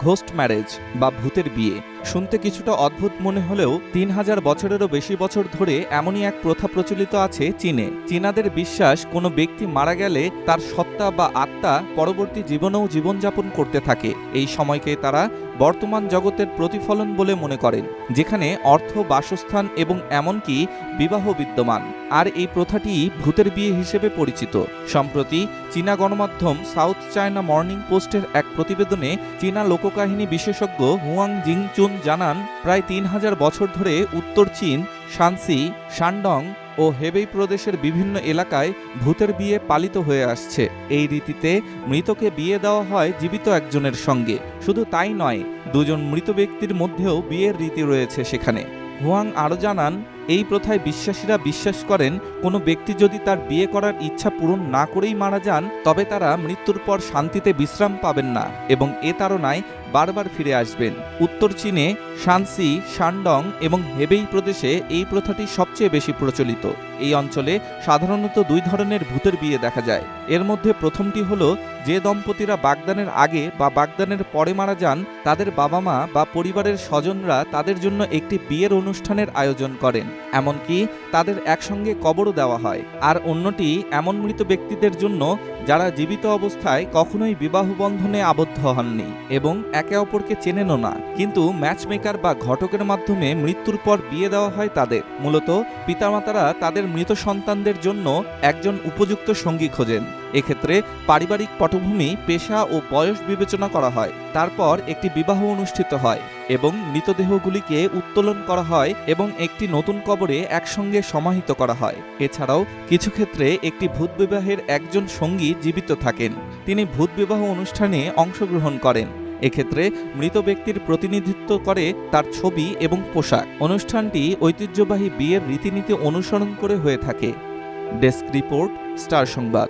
Ghost marriage বা ভূতের বিয়ে। শুনতে কিছুটা অদ্ভুত মনে হলেও ৩,০০০ বছরেরও বেশি বছর ধরে এমনই এক প্রথা প্রচলিত আছে চীনে। চীনাদের বিশ্বাস, কোনো ব্যক্তি মারা গেলে তার সত্তা বা আত্মা পরবর্তী জীবনেও জীবনযাপন করতে থাকে। এই সময়কে তারা বর্তমান জগতের প্রতিফলন বলে মনে করেন, যেখানে অর্থ, বাসস্থান এবং এমনকি বিবাহ বিদ্যমান। আর এই প্রথাটি ভূতের বিয়ে হিসেবে পরিচিত। সম্প্রতি চীনা গণমাধ্যম সাউথ চায়না মর্নিং পোস্টের এক প্রতিবেদনে চীনা লোককাহিনী বিশেষজ্ঞ হুয়াং জিংচুন জানান, প্রায় ৩,০০০ বছর ধরে উত্তর চীন, শানসি, শানডং ও হেবেই প্রদেশের বিভিন্ন এলাকায় ভূতের বিয়ে পালিত হয়ে আসছে। এই রীতিতে মৃতকে বিয়ে দেওয়া হয় জীবিত একজনের সঙ্গে। শুধু তাই নয়, দুজন মৃত ব্যক্তির মধ্যেও বিয়ের রীতি রয়েছে সেখানে। হুয়াং আরও জানান, এই প্রথায় বিশ্বাসীরা বিশ্বাস করেন, কোনো ব্যক্তি যদি তার বিয়ে করার ইচ্ছা পূরণ না করেই মারা যান, তবে তারা মৃত্যুর পর শান্তিতে বিশ্রাম পাবেন না এবং এ তাড়নায় বারবার ফিরে আসবেন। উত্তর চীনে শানসি, শানডং এবং হেবেই প্রদেশে এই প্রথাটি সবচেয়ে বেশি প্রচলিত। এই অঞ্চলে সাধারণত দুই ধরনের ভূতের বিয়ে দেখা যায়। এর মধ্যে প্রথমটি হলো, যে দম্পতিরা বাগদানের আগে বা বাগদানের পরে মারা যান, তাদের বাবা মা বা পরিবারের স্বজনরা তাদের জন্য একটি বিয়ের অনুষ্ঠানের আয়োজন করেন, এমনকি তাদের একসঙ্গে কবরও দেওয়া হয়। আর অন্যটি এমন মৃত ব্যক্তিদের জন্য যারা জীবিত অবস্থায় কখনোই বিবাহ বন্ধনে আবদ্ধ হননি এবং একে অপরকে চেনেনও না, কিন্তু ম্যাচমেকার বা ঘটকের মাধ্যমে মৃত্যুর পর বিয়ে দেওয়া হয় তাদের। মূলত পিতামাতারা তাদের মৃত সন্তানদের জন্য একজন উপযুক্ত সঙ্গী খোঁজেন। এক্ষেত্রে পারিবারিক পটভূমি, পেশা ও বয়স বিবেচনা করা হয়। তারপর একটি বিবাহ অনুষ্ঠিত হয় এবং মৃতদেহগুলিকে উত্তোলন করা হয় এবং একটি নতুন কবরে একসঙ্গে সমাহিত করা হয়। এছাড়াও কিছু ক্ষেত্রে একটি ভূত বিবাহের একজন সঙ্গী জীবিত থাকেন, তিনি ভূত বিবাহ অনুষ্ঠানে অংশগ্রহণ করেন। এক্ষেত্রে মৃত ব্যক্তির প্রতিনিধিত্ব করে তার ছবি এবং পোশাক। অনুষ্ঠানটি ঐতিহ্যবাহী বিয়ের রীতিনীতি অনুসরণ করে হয়ে থাকে। ডেস্ক রিপোর্ট, স্টার সংবাদ।